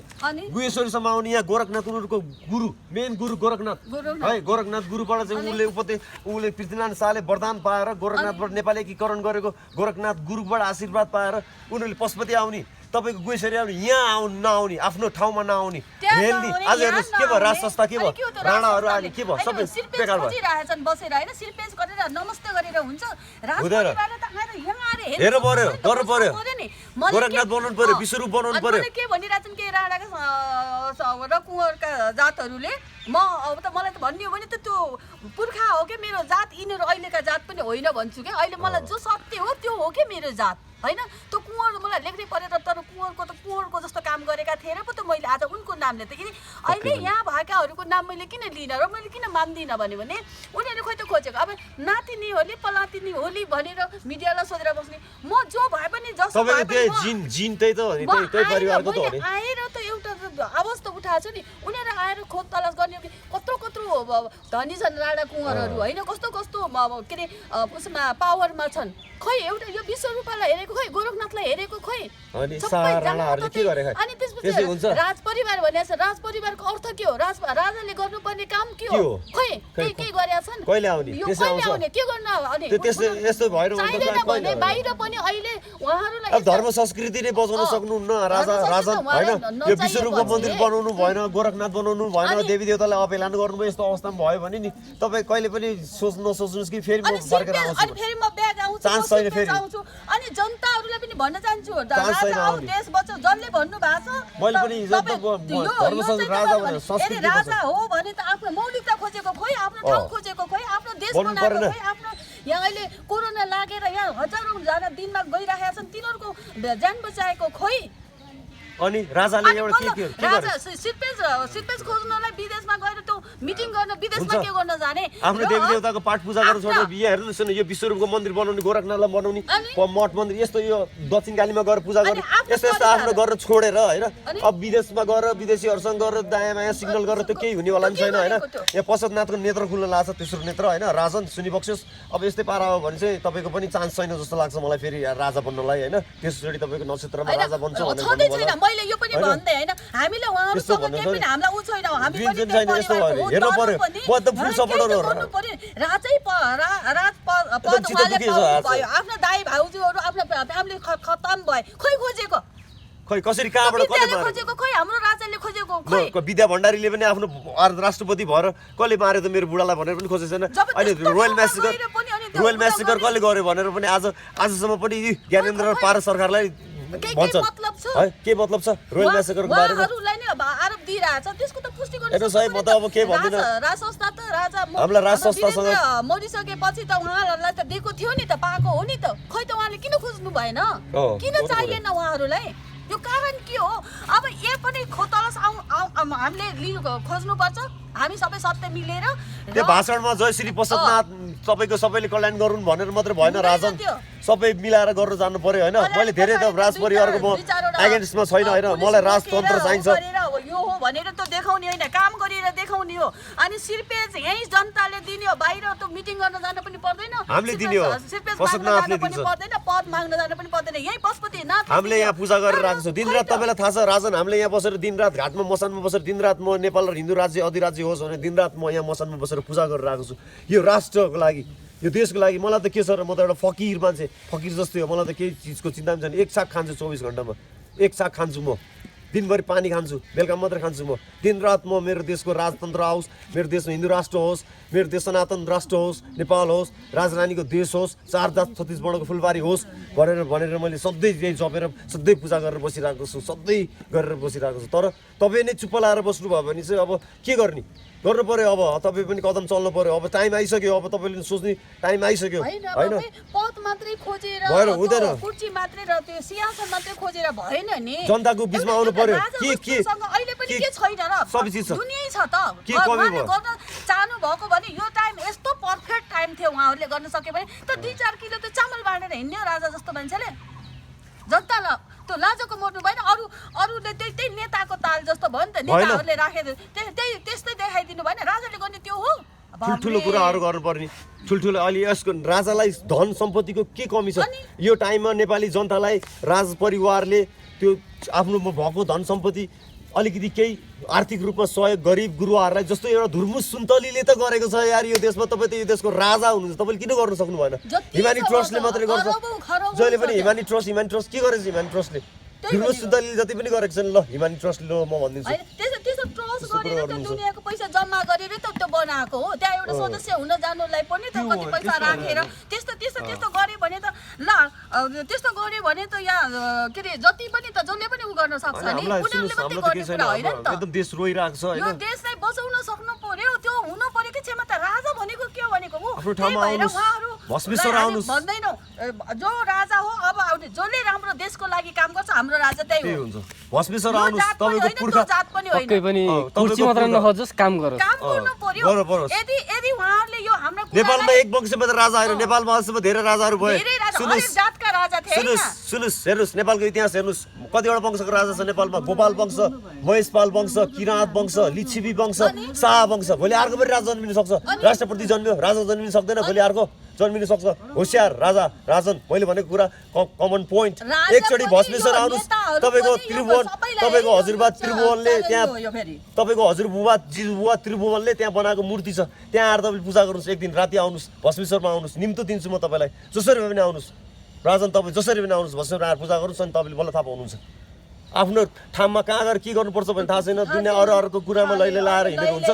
गुहेश्वरीसम्म आउने यहाँ गोरखनाथ उनीहरूको गुरु मेन गुरु गोरखनाथ है गोरखनाथ गुरुबाट चाहिँ उसले पृथ्वीनारायण शाहले वरदान पाएर गोरखनाथबाट नेपाली एकीकरण गरेको गोरखनाथ गुरुबाट आशीर्वाद पाएर उनीहरूले पशुपति आउने तपाईँको गुहेश्वरी आउने यहाँ नआउने आफ्नो ठाउँमा नआउने हेल्दी आज हेर्नुहोस् के भयो राज संस्था के भयो राणाहरू आले के भयो सबै बेकार भयो बसेर होइन सिरपेज गरेर नमस्ते गरेर हुन्छ हेर्नु पर्यो गर्नु पर्यो गोरखनाथ बनाउनु पर्यो विश्वरूप बनाउनु पर्यो के भनिरहेछन् के राणाका र कुँवरका जातहरूले अब त मलाई त भन्ने हो भने त त्यो पुर्खा हो कि मेरो जात यिनीहरू अहिलेका जात पनि होइन भन्छु कि अहिले मलाई जो सत्य हो त्यो हो कि मेरो जात होइन त्यो कुँवर मलाई लेख्नै परेर तर कुँवरको जस्तो काम गरेका थिएन पो त मैले आज उनको नाम लिएँ किन अहिले यहाँ भएकाहरूको नाम मैले किन लिइनँ र मैले किन मान्दिनँ भने उनीहरूले खोइ त खोजेको अब नातिनी होली पलातिनी होली भनेर मिडियालाई सोधेर बस्ने म जो भए पनि जस्तो आएर त एउटा आवाज त उठाएको छु नि उनीहरू आएर खोज तलास गर्ने कि कत्रो कत्रो धनी छन् राणा कुँवरहरू होइन, कस्तो कस्तो के अरे उसमा पावरमा छन्। खै एउटा यो विश्वरूपालाई हेरेको खै, गोरखनाथलाई हेरेको खै, अनि राणाहरूले के गरे खै? अनि त्यसपछि राजपरिवार भनेको छ, राजपरिवारको अर्थ के हो? राजाले गर्नुपर्ने काम के हो? खै केही गरेका छन्? कहिले आउने? यो कहिले आउने? के गर्न अनि यस्तो भएर चाहिँदैन भने बाहिर पनि अहिले उहाँहरूलाई अब धर्म संस्कृति नै बचाउन सक्नुहुन्न राजन होइन। यो विश्वरूपको मन्दिर बनाउनु भएन, गोरखनाथ बनाउनु भएन, देवी देवतालाई अपेलान गर्नुभयो, यस्तो अवस्थामा भयो भने नि तपाईँ कहिले पनि नसोच्नुहोस् कि फेरि म फर्केर आउँछु, फेरि म ब्याग आउँछु, चान्स छैन फेरि। अनि जनताहरूलाई पनि भन्न चाहन्छु, देश बचाउ जसले भन्नु भएको छ, मैले पनि राजा हो भने त आफ्नो मौलिकता खोजेको खोइ, आफ्नो ठाउँ खोजेको खोइ, आफ्नो देश बनाएको खोइ, आफ्नो यहाँ अहिले कोरोना लागेर यहाँ हजारौँ जना दिनमा गइरहेका छन्, तिनीहरूको ज्यान बचाएको खोइ। अनि राजाले एउटा के राजा सिर्पेज खोज्नलाई विदेशमा गएर त्यो मिटिङ गर्न विदेशमा के गर्न जाने? आफ्नो देवी देवताको पाठ पूजा गर्न छोडेर बिहा हेर्नुहोस् न, यो विश्वरूपको मन्दिर बनाउने, गोरखनाथलाई बनाउने, मठ मन्दिर यस्तो यो दक्षिण कालीमा गएर पूजा गर्ने, यस्तो यस्तो आफ्नो गरेर छोडेर होइन। अब विदेशमा गएर विदेशीहरूसँग गएर दायाँ माया सिग्नल गरेर त्यो केही हुनेवाला पनि छैन होइन। यहाँ पश्चातनाथको नेत्र खुल्न लाग्छ, तेस्रो नेत्र होइन। राजन सुनिबक्सोस्, अब यस्तै पारा हो भने चाहिँ तपाईँको पनि चान्स छैन जस्तो लाग्छ मलाई फेरि राजा बन्नलाई होइन। त्यसचोटि तपाईँको नक्षत्रमा राजा बन्छ भनेर मैले यो पनि भन्दै हैन, हामीले उहाँहरुसँग केही पनि हामीलाई उ छैन, हामी पनि हेर्नु पर्यो। म त फुल सपोर्टर हो। राजै पद उहाँले भयो, आफ्नो दाइ भाउजूहरु आफ्नो फ्यामिली खतम भयो, खोइ खोजेको खै कसरी कहाँबाट कसले खोजेको, खोइ हाम्रो राजाले खोजेको, खोइ विद्या भण्डारीले पनि आफ्नो राष्ट्रपति भएर कसले मार्यो त मेरो बुढालाई भनेर पनि खोजेको छैन। अहिले रोयल म्यासेकर कसले गर्यो भनेर पनि आजसम्म पनि ज्ञानेन्द्र पारस सरकारलाई भन्छ है के मतलब छ रोयल म्यासेकरको बारेमा? उहाँहरुलाई नै आरोप दिइराछ, त्यसको त पुष्टि गर्नु हेर्नु सही। म त अब के भन्दिन, राज संस्था त राजा हामीलाई राज संस्थासँग मरिसकेपछि त उहाँहरुलाई त दिएको थियो नि त, पाएको हो नि त, खै त उहाँले किन खोज्नु भएन? किन चाहिएन उहाँहरुलाई? यो कारण के हो? अब ए पनि खोतलस हामीले खोज्नु पर्छ, हामी सबै सत्य मिलेर। त्यो भाषणमा जयश्री प्रसादनाथ तपाईँको सबैले कल्याण गरून् भनेर मात्र भएन राजन, सबै मिलाएर गर्न जानु पर्यो होइन। मैले धेरै त राज परिवारको म एगेन्स्टमा छैन होइन, मलाई राजतन्त्र चाहिन्छ यो हो भनेर त देखाउने होइन, काम गरेर देखाउने हो। अनि सिर्पेज यही जनताले दिने हो, बाहिर त मिटिङ गर्न जान पनि पर्दैन, हामीले दिने हो, प्रसादनाथले पनि पर्दैन, पद माग्न जान पनि पर्दैन, यही पशुपतिनाथ हामीले यहाँ पूजा गरेर राखेको छौँ दिनरात। तपाईँलाई थाहा छ राजन, हामीले यहाँ बसेर दिनरात घाटमा मसानमा बसेर दिनरात म नेपाल र हिन्दू राज्य अधिराज्य होस् भने दिनरात म यहाँ मसानमा बसेर पूजा गरेर राखेको छु यो राष्ट्रको लागि, यो देशको लागि। मलाई त के छ र, म त एउटा फकिर मान्छे, फकिर जस्तै हो, मलाई त केही चिजको चिन्ता पनि छैन। एक साग खान्छु 24 घन्टामा, एक साग खान्छु म, दिनभरि पानी खान्छु, बेलुका मात्रै खान्छु म। दिनरात म मेरो देशको राजतन्त्र आओस्, मेरो देशमा हिन्दू राष्ट्र होस्, मेरो देश सनातन राष्ट्र होस्, नेपाल होस्, राजरानीको देश होस्, 4 जात 36 वर्णको फुलबारी होस् भनेर मैले सधैँ यही जपेर सधैँ पूजा गरेर बसिरहेको छु, सधैँ गरेर बसिरहेको छु। तर तपाईँ नै चुप्प लाएर बस्नुभयो भने चाहिँ अब के गर्ने? गर्नु पर्यो, अब तपाईँ पनि कदम चल्नु पर्यो। अब टाइम आइसक्यो, अब तपाईँले सोच्ने टाइम आइसक्यो होइन। पद मात्रै खोजेर भएर हुँदैन, कुर्सी मात्रै र त्यो सिंहासन मात्रै खोजेर भएन नि, जनताको बिचमा आउनु पर्यो। के अहिले पनि के छैन र, सबै चिज छ, दुनिया छ त। के कमी भयो? गर्न चाहनु भएको भने यो टाइम यस्तो पर्फेक्ट टाइम थियो, उहाँहरूले गर्न सके भने त 2-4 किलो त चामल बाँडेर हिँड्ने राजा जस्तो मान्छेले जनतालाई त्यो लाजको मर्नु भएन। अरूले त्यही नेताको ताल जस्तो भयो नि त, नेताहरूले राखेर त्यस्तै देखाइदिनु भएन, राजाले गर्ने त्यो हो। ठुल्ठुलो कुराहरू गर्नुपर्ने, ठुल्ठुलो अहिले यसको राजालाई धन सम्पत्तिको के कमी छ? यो टाइममा नेपाली जनतालाई राज परिवारले त्यो आफ्नो भएको धन सम्पत्ति अलिकति केही आर्थिक रूपमा सहयोग गरिब गुरुवाहरूलाई जस्तो एउटा धुर्मुस सुन्तलीले त गरेको छ यार यो देशमा। तपाईँ त यो देशको राजा हुनुहुन्छ, तपाईँले किन गर्न सक्नु भएन? हिमानी ट्रस्टले मात्रै गर्छ, जहिले पनि हिमानी ट्रस्ट के गरेछ? हिमानी ट्रस्टले धुर्मुस सुन्तलीले जति पनि गरेको छ नि, ल हिमानी ट्रस्टले ल म भनिदिन्छु, त्यसो ट्रस्ट गरेर त दुनियाँको पैसा जम्मा गरेर त त्यो बनाएको हो। त्यहाँ एउटा सदस्य हुन जानुलाई पनि त कति पैसा राखेर त्यस्तो गरे भने त ल त्यस्तो गरे भने त यहाँ के अरे जति पनि त जसले पनि उ गर्न सक्छ नि, उनीहरूले मात्रै गर्ने कुरा होइन नि त। एकदम देश रोइरहेको छ यो हैन, देशलाई बचाउन सक्नु पर्यो, त्यो हुनु पर्यो कि क्षमता। राजा भनेको के भनेको हो? आफ्नो ठाउँमा आउनुस्, भस्मेश्वर आउनुस् भन्दैनौ, जो राजा हो अब आउने, जसले राम्रो देशको लागि काम गर्छ हाम्रो राजा त्यही हो। भस्मेश्वर आउनुस्, तपाईको पुर्खा जात पनि होइन, पक्कै पनि कुर्सी मात्र नखोजोस्, काम गरोस्, काम गर्नु पर्यो। यदि उहाँहरूले यो हाम्रो नेपालमा एक वंशबाट राजा आएर नेपालमा अहिलेसम्म धेरै राजाहरू भए, धेरै राजा हरेक जातका राजा थिए हैन? सुन्नुहोस् हेर्नुहोस् नेपालको इतिहास हेर्नुहोस् कतिवटा वंशको राजा छ नेपालमा गोपाल वंश महेशपाल वंश किराँत वंश लिच्छवी वंश शाह वंश भोलि अर्को पनि राजा जन्मिन सक्छ राष्ट्रपति जन्मियो राजा जन्मिन सक्दैन भोलि अर्को जन्मिन सक्छ होसियार राजा राजन मैले भनेको कुरा कमन पोइन्ट एकचोटि भस्मेश्वर आउनुहोस् तपाईँको त्रिभुवन तपाईँको हजुरबा त्रिभुवनले त्यहाँ तपाईँको हजुरबुबा जिजुबुबा त्रिभुवनले त्यहाँ बनाएको मूर्ति छ त्यहाँ आएर तपाईँले पूजा गर्नुहोस् एक दिन राति आउनुहोस् भस्मेश्वरमा आउनुहोस् निम्तो दिन्छु म तपाईँलाई जसरी भए पनि आउनुहोस् राजन तपाईँ जसरी पनि आउनुहोस् भस्मेश्वर आएर पूजा गर्नुहोस् अनि तपाईँले बल्ल थाहा पाउनुहुन्छ आफ्नो ठाउँमा कहाँ गएर के गर्नुपर्छ भन्ने थाहा छैन दुनियाँ अरूको कुरामा लैले लाएर हिँडेको हुन्छ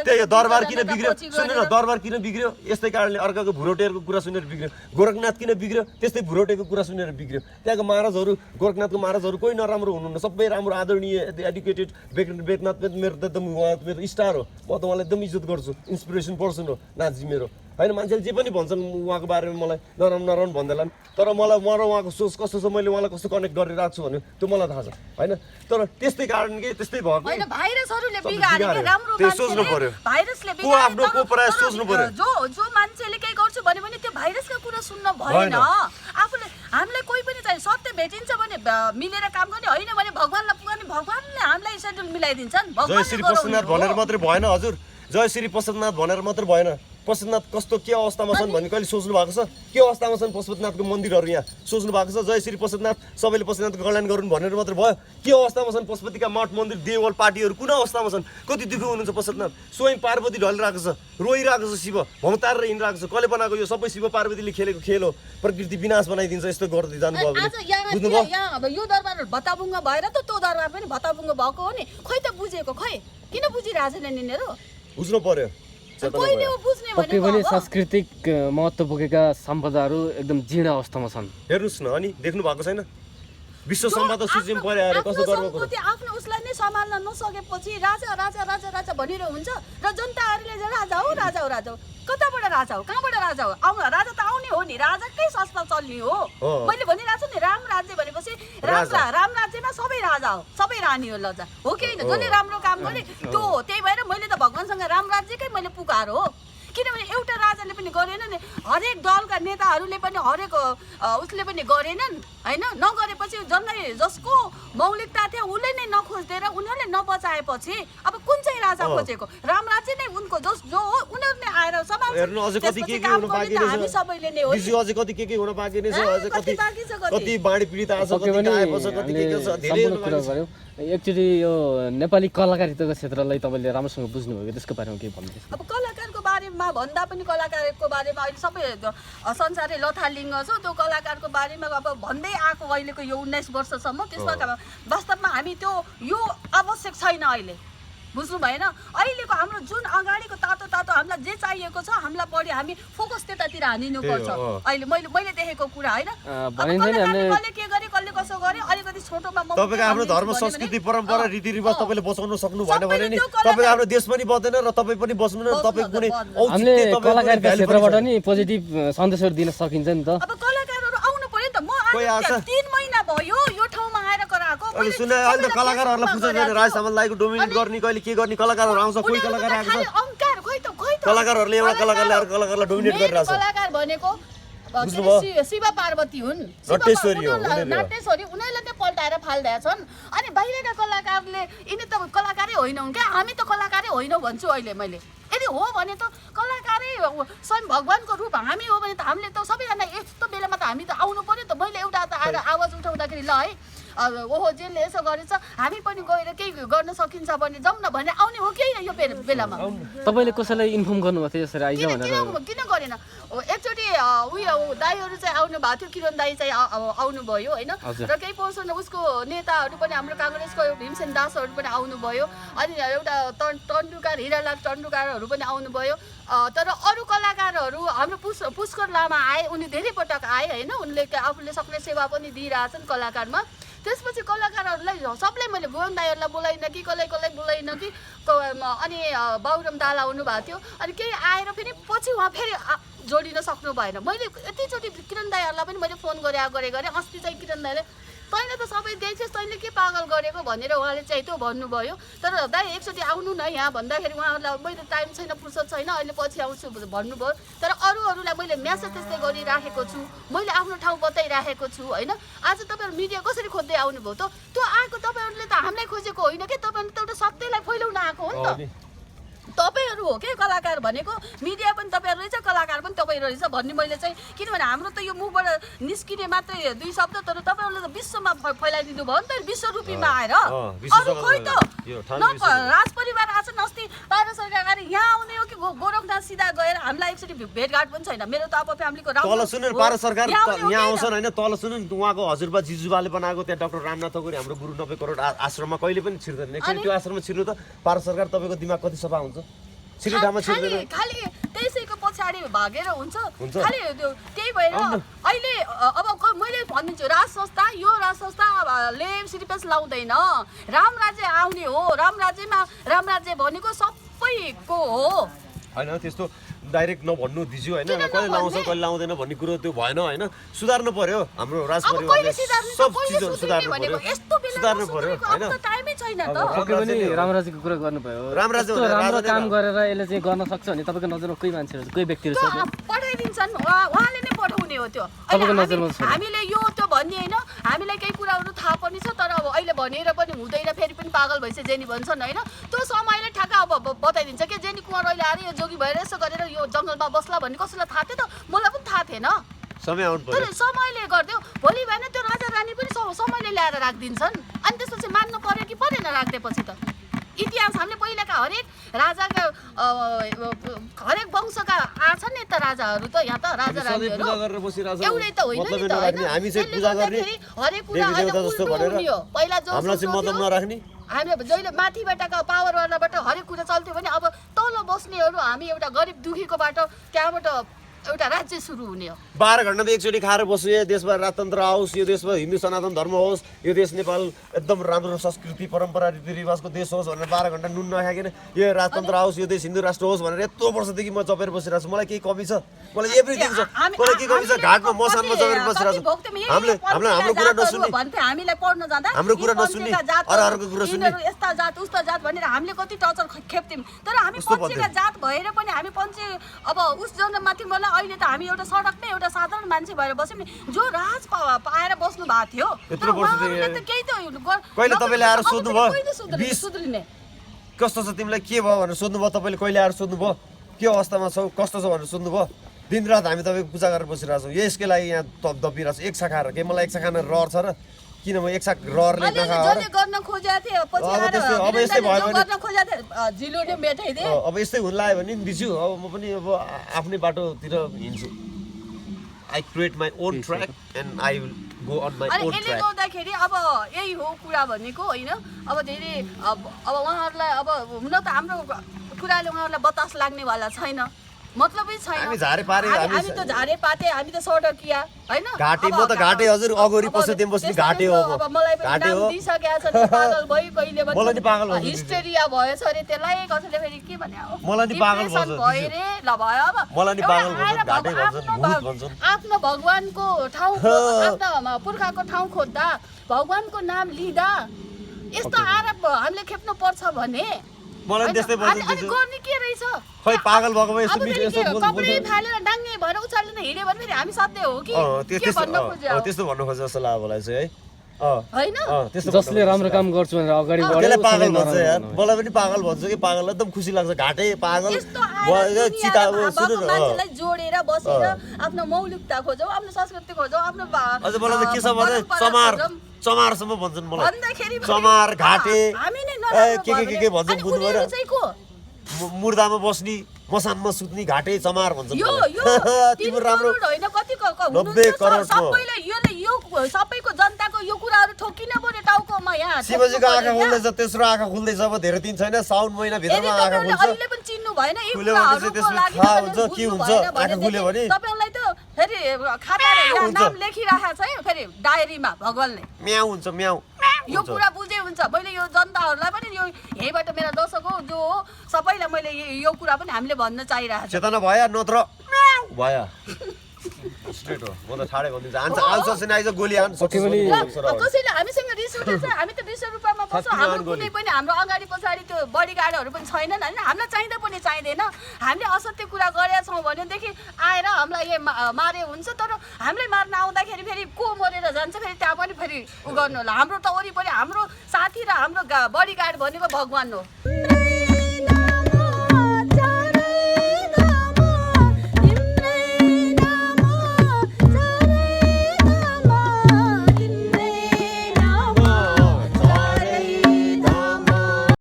त्यही दरबार किन बिग्रियो सुन्नु न दरबार किन बिग्रियो यस्तै कारणले अर्काको भुरोटेहरूको कुरा सुनेर बिग्रियो गोरखनाथ किन बिग्रियो त्यस्तै भुरोटेको कुरा सुनेर बिग्रियो त्यहाँको महाराजहरू गोरखनाथको महाराजहरू कोही नराम्रो हुनुहुन्न सबै राम्रो आदरणीय एडुकेटेड बेकनाथ मेरो त एकदम मेरो स्टार हो म त उहाँलाई एकदम इज्जत गर्छु इन्सपिरेसन पर्सन हो नाथजी मेरो होइन मान्छेले जे पनि भन्छन् उहाँको बारेमा मलाई नराम्रो भन्दैला तर मलाई म र उहाँको सोच कस्तो छ मैले उहाँलाई कस्तो कनेक्ट गरेर राख्छु भने त्यो मलाई थाहा छ होइन तर त्यस्तै कारण के त्यस्तै भएको हैन भाइरसहरुले बिगारे के राम्रो त्यो सोच्नु पर्यो भाइरसले को आफ्नो को प्रयास सोच्नु पर्यो जो मान्छेले के गर्छ भने पनि त्यो भाइरसको कुरा सुन्न भएन आफूले हामीलाई कोही पनि चाहिँ सत्य भेटिन्छ भने मिलेर काम गर्ने होइन भने भगवानलाई पुग्ने भगवानले हामीलाई सेड्युल मिलाइदिन्छन् जय श्री पशुपतिनाथ भनेर मात्रै भएन हजुर जय श्री पशुपतिनाथ भनेर मात्रै भएन पशुपतिनाथ कस्तो के अवस्थामा छन् भन्ने कहिले सोच्नु भएको छ के अवस्थामा छन् पशुपतिनाथको मन्दिरहरू यहाँ सोच्नु भएको छ जय श्री पशुपतिनाथ सबैले पशुपतिनाथको कल्याण गरून् भनेर मात्रै भयो के अवस्थामा छन् पशुपतिका मठ मन्दिर देवल पार्टीहरू कुन अवस्थामा छन् कति दुःख हुनुहुन्छ पशुपतिनाथ स्वयं पार्वती ढलिरहेको छ रोइरहेको छ शिव भौतारेर हिँडिरहेको छ कसले बनाएको यो सबै शिव पार्वतीले खेलेको खेल हो प्रकृति विनाश बनाइदिन्छ यस्तो गर्दै जानुभयो भने बुझ्नुभयो अब यो दरबार भत्ताबुङ्ग भएर त त्यो दरबार पनि भत्ताबुङ्ग भएको हो नि खै त बुझेको खै किन बुझिरहेछन् यिनीहरू बुझ्नु पर्यो पक्कै पनि सांस्कृतिक महत्त्व बोकेका सम्पदाहरू एकदम जीर्ण अवस्थामा छन् हेर्नुहोस् न अनि देख्नु भएको छैन विश्व सम्पदा सूचीमा परे आएर कस्तो गर्नु पर्यो आफ्नो उसलाई नै सम्हाल्न नसकेपछि राजा राजा राजा राजा भनिरह हुन्छ र जनताहरूले राजा हो राजा हो राजा हो कताबाट राजा हो कहाँबाट राजा हो आउनु राजा त आउने हो नि राजाकै संस्था चल्ने हो मैले भनिरहेको छु नि राम राज्य भनेपछि राम राज्यमा सबै राजा हो सबै रानी हो लजा हो कि होइन जसले राम्रो काम गरे त्यो त्यही भएर मैले त भगवानसँग राम राज्यकै मैले पुकारो हो किनभने एउटा राजाले पनि गरेन नि हरेक दलका नेताहरूले पनि हरेक उसले पनि गरेनन् होइन नगरेपछि जसलाई जसको मौलिकता थियो उसले नै नखोजिदिएर उनीहरूले नबचाएपछि अब कुन चाहिँ राजा खोजेको राम राज्य नै उनको जो हो उनीहरूले आएर हेर्नु अझै कति के हुन बाँकी हामी सबैले नै हो बिजु अझै कति के हुन बाँकी नै छ अझै कति बाढी पीडित आछ कति आएपछि कति के छ धेरै गर्यो एकचोटि यो नेपाली कलाकारिताको क्षेत्रलाई तपाईँले राम्रोसँग बुझ्नुभयो त्यसको बारेमा के भन्नुहुन्छ अब कलाकारको बारेमा भन्दा पनि कलाकारको बारेमा अहिले सबै संसारै लथालिङ्ग छ त्यो कलाकारको बारेमा अब भन्दै आएको अहिलेको यो 19 वर्षसम्म त्यसमा वास्तवमा हामी त्यो यो आवश्यक छैन अहिले बुझ्नु भएन अहिलेको हाम्रो जुन अगाडिको तातो तातो हामीलाई जे चाहिएको छ हामीलाई बढी हामी फोकस त्यतातिर हानिनुपर्छ अहिले मैले देखेको कुरा होइन कसले के गरे कसले कसो गरे अलिकति छोटोमा तपाईँको आफ्नो धर्म संस्कृति परम्परा रीतिरिवाज तपाईँले बचाउन सक्नु भएन भने नि तपाईँको आफ्नो देश पनि बच्दैन र तपाईँ पनि बच्नु न तपाईँ कुनै हामीले कलाकारिता क्षेत्रबाट नि पोजिटिभ सन्देशहरू दिन सकिन्छ नि त अब कलाकारहरू आउनु पर्यो नि त म 3 महिना भयो यो ठाउँमा आएर कराएको अहिले सुने अहिले त कलाकारहरूलाई पूजा गरेर राज सामललाई डोमिनेट गर्ने कहिले के गर्ने कलाकारहरू आउँछ कोही कलाकार आएको छ अंकार खोइ त कलाकारहरूले एउटा कलाकारले अर्को कलाकारलाई डोमिनेट गरिरहेछ कलाकार भनेको शिव पार्वती हुन् नटेश्वरी उनीहरूले नै पल्टाएर फाल्दैछन् अनि बाहिरका कलाकारले यिनी त कलाकारै होइनन् क्या हामी त कलाकारै होइनौँ भन्छु अहिले मैले यदि हो भने त कलाकारै स्वयं भगवानको रूप हामी हो भने त हामीले त सबैजना यस्तो बेलामा त हामी त आउनु पर्यो त मैले एउटा त आएर आवाज उठाउँदाखेरि ल है ओहो जेले यसो गरेछ हामी पनि गएर केही गर्न सकिन्छ भने जाउँ न भने आउने हो कि यो बेलामा तपाईँले कसैलाई इन्फर्म गर्नुभएको थियो यसरी आइज भनेर किन गरेन एकचोटि उयो दाईहरू चाहिँ आउनु भएको थियो किरण दाई चाहिँ आउनुभयो होइन र केही पोर्सन उसको नेताहरू पनि हाम्रो काङ्ग्रेसको भीमसेन दासहरू पनि आउनुभयो अनि एउटा टन्डुकार हिरालाल टन्डुकारहरू पनि आउनुभयो तर अरू कलाकारहरू हाम्रो पुष्कर लामा आए उनी धेरै पटक आए होइन उनले आफूले सक्ने सेवा पनि दिइरहेछन् कलाकारमा त्यसपछि कलाकारहरूलाई सबलाई मैले भुवन दाईहरूलाई बोलाइन कि कसलाई बोलाइन कि अनि बाबुराम दाल आउनु भएको थियो अनि केही आएर फेरि पछि उहाँ फेरि जोडिन सक्नु भएन मैले यतिचोटि किरण दाईहरूलाई पनि मैले फोन गरेँ अस्ति चाहिँ किरण दाईले तैँले त सबै देखिस्, तैँले के पागल गरेको भनेर उहाँले चाहिँ त्यो भन्नुभयो। तर दाइ एकचोटि आउनु न यहाँ भन्दाखेरि उहाँहरूलाई मैले टाइम छैन, फुर्सद छैन, अहिले पछि आउँछु भन्नुभयो। तर अरूहरूलाई मैले म्यासेज त्यस्तै गरिराखेको छु, मैले आफ्नो ठाउँ बताइराखेको छु होइन। आज तपाईँहरू मिडिया कसरी खोज्दै आउनुभयो त? त्यो आएको तपाईँहरूले त हामीलाई खोजेको होइन कि, तपाईँहरूले त एउटा सत्यलाई फैलाउन आएको हो नि त। तपाईँहरू हो के कलाकार भनेको, मिडिया पनि तपाईँहरू रहेछ, कलाकार पनि तपाईँहरू रहेछ भन्ने मैले चाहिँ, किनभने हाम्रो त यो मुखबाट निस्किने मात्रै 2 शब्द, तर तपाईँहरूले त विश्वमा फैलाइदिनु भयो नि त, विश्वरूपीमा आएर। अरू खोइ त राज परिवार आज अस्ति भारत सरकार यहाँ आउने हो कि गोरखनाथ सिधा गएर हामीलाई एकचोटि भेटघाट पनि छैन। मेरो त अब फ्यामिलीको तल सुन्नु भारत सरकार यहाँ आउँछन् होइन, तल सुन्नु उहाँको हजुरबा जिजुबाले बनाएको त्यहाँ डाक्टर रामनाथ ठकुरी हाम्रो गुरु 90 करोड आश्रममा कहिले पनि छिर्दैन। एकचोटि त्यो आश्रममा छिर्नु त भारत सरकार तपाईँको दिमाग कति सफा हुन्छ? खाली त्यसैको पछाडि भागेर हुन्छ खालि त्यही भएर अहिले अब मैले भनिदिन्छु, राज संस्था यो राज संस्थाले सिरिपेस लाउँदैन। राम राज्य आउने हो, राम राज्य भनेको सबैको हो होइन। त्यस्तो डाइरेक्ट नभन्नु दिजु होइन, कहिले लाउँछ कहिले लाउँदैन भन्ने कुरो त्यो भएन होइन। सुधार्नु पर्यो हाम्रो राज परिवारले, सब चिजहरू सुधार्नु पर्यो होइन। टाइमै छैन त। पक्कै पनि रामराज्यको कुरा गर्नुभयो, राम्रो काम गरेर यसले चाहिँ गर्न सक्छ भने तपाईँको नजरमा कोही मान्छेहरू कोही व्यक्तिहरू छ पठाइदिन्छन्, उहाँले नै पठाउने हो त्यो। हामीले यो त्यो भन्ने होइन, हामीलाई केही कुराहरू थाहा पनि छ, तर अब अहिले भनेर पनि हुँदैन, फेरि पनि पागल भएपछि जेनी भन्छन् होइन। त्यो समयले ठ्याक्क अब बताइदिन्छ कि जेनी कुमार अहिले आएर यो जोगी भएर यसो गरेर यो जङ्गलमा बस्ला भन्ने कसैलाई थाहा थियो त? मलाई पनि थाहा थिएन। तर समयले गरिदियो, भोलि भएन त्यो राजा रानी पनि समयले ल्याएर राखिदिन्छन्। अनि त्यसपछि मान्नु पर्यो कि परेन राखिदिएपछि त? इतिहास हामीले पहिलाका हरेक राजाका हरेक वंशका आछन् नि त राजाहरू त, यहाँ त राजा रानीहरू एउटै त होइन नि त होइन। हरेक कुरा पहिला जो हामीले जहिले माथिबाटका पावरवालाबाट हरेक कुरा चल्थ्यो भने अब तल बस्नेहरू हामी एउटा गरिब दुखीकोबाट त्यहाँबाट एउटा राज्य सुरु हुने हो। 12 घण्टामा एकचोटि खाएर बस्यो, यो देशमा राजतन्त्र आओस्, यो देशमा हिन्दू सनातन धर्म होस्, यो देश नेपाल एकदम राम्रो संस्कृति परम्परा रीतिरिवाजको देश होस् भनेर 12 घण्टा नुन नखाइकन यो राजतन्त्र आओस्, यो देश हिन्दू राष्ट्र होस् भनेर यत्रो वर्षदेखि म चपेर बसिरहेको छु। मलाई केही कमी छ? मलाई एभ्रिथिङ छ। मलाई के कमी छ? घाटमा मसानमा चपेर बसिरहेको छु। हाम्रो कुरा नसुन्ने, हामीलाई पढ्न जाँदा हाम्रो कुरा नसुन्ने, अरूको कुरा सुन्ने, यस्ता जात उस्ता जात भनेर हामीले कति टर्चर खेप्थ्यौँ। तर हामी पञ्चेका जात भएर पनि हामी पञ्चे अब उस जन्ममाथि मलाई अहिले त हामी एउटा सडकमै एउटा साधारण मान्छे भएर बस्यौँ नि, जो राज पाएर बस्नु भएको थियो। कहिले तपाईँले आएर सोध्नुभयो सुध्रिने कस्तो छ तिमीलाई के भयो भनेर सोध्नुभयो? तपाईँले कहिले आएर सोध्नुभयो के अवस्थामा छौ कस्तो छ भनेर सोध्नुभयो? दिनरात हामी तपाईँको पूजा गरेर बसिरहेको छौँ, यसकै लागि यहाँ दबिरहेको छु। एक शाखा के मलाई एक शाखा रहर छ र? किन म एक शाखा रहरले गर्न खोजेको थिएँ, अब यस्तै भयो भने अब यस्तै हुन लाग्यो भने दिन्छु। अब म पनि अब आफ्नै बाटोतिर हिँड्छु। I create my own track and I will go on my own track. यसले गर्दाखेरि अब यही हो कुरा भनेको होइन। अब धेरै अब उहाँहरूलाई अब हुन त हाम्रो कुराले उहाँहरूलाई बतास लाग्नेवाला छैन, मतलबै छैन। हामी त झारे पाते, हामी त सडकिया हैन। घाटे म त घाटे हजुर अगोरी पस्यो त्यहाँ बस्ने घाटे हो। अब मलाई पनि नाम दिइसकेको छ, पागल भइ कहिले पनि मलाई नि पागल भन्छ, हिस्टेरिया भएछ रे त्यसलाई। कसैले फेरि के भने हो मलाई नि पागल भन्छ भए रे ल भयो। अब मलाई नि पागल भन्छ, घाटे भन्छन्, भूत भन्छन्। आफ्नो भगवानको ठाउँ आफ्नो पुर्खाको ठाउँ खोज्दा, भगवानको नाम लिँदा यस्तो आरोप हामीले खेप्नु पर्छ भने मलाई त्यस्तै अनि गर्ने के रहेछ? खै पागल भएको भए यस्तो कपडा फालेर डाङ्गे भएर उचालेर हिँड्यो भने फेरि हामी सत्य हो कि के भन्न खोज्यो? त्यस्तो भन्नु खोज्छ जस्तो लाग्यो मलाई चाहिँ है। हैन जसले राम्रो काम गर्छु भनेर अगाडि बढ्यो पागल भन्छ यार। मलाई पनि पागल भन्छ कि पागल एकदम खुसी लाग्छ। घाटे पागल चिता सुन्नु न, मान्छेलाई जोडेर बसेर आफ्नो मौलिकता खोजौ, आफ्नो संस्कृति खोजौ, आफ्नो अझ मलाई त के छ भने चमारसम्म भन्छन् मलाई। चमार घाटे के भन्छन् बुझ्नु भएन? मुर्दामा बस्ने, मसानमा सुत्ने, घाटे चमार भन्छन्। तिम्रो राम्रो हैन, कति 90 करोड सबैले यो सबैको जनताको यो कुराहरु ठोकिन पर्यो टाउकोमा। यहाँ शिवजीको आँखा खुल्दैछ, तेस्रो आँखा खुल्दैछ। अब धेरै दिन छैन, साउन महिना भित्रमा आँखा खुल्छ। अहिले पनि चिन्नु भएन यो कुराहरुको लागि थाहा हुन्छ के हुन्छ। आँखा खुल्यो भने तपाईलाई त फेरि खाताले नाम लेखिराखेको छ है, फेरि डायरीमा भगवानले म्याउ हुन्छ, म्याउ। यो कुरा बुझे हुन्छ। मैले यो जनताहरूलाई पनि यो यहीबाट मेरा दर्शक हो जो हो सबैलाई मैले यो कुरा पनि हामीले भन्न चाहिरहेको छ। चेतना भयो नत्र भयो। स्ट्रेट हो म त ठाडै भनिदिन्छु आन्सर चाहिँ आइज गोली आन कसैले हामीसँग रिस उठेछ हामी त विश्व रूपमा बस्छौँ हाम्रो कुनै पनि हाम्रो अगाडि पछाडि त्यो बडीगार्डहरू पनि छैनन् होइन हामीलाई चाहिँदा पनि चाहिँदैन हामीले असत्य कुरा गरेका छौँ भनेदेखि आएर हामीलाई मारे हुन्छ तर हामीलाई मार्न आउँदाखेरि फेरि को मरेर जान्छ फेरि त्यहाँ पनि फेरि उ गर्नु होला हाम्रो त वरिपरि हाम्रो साथी र हाम्रो बडीगार्ड भनेको भगवान् हो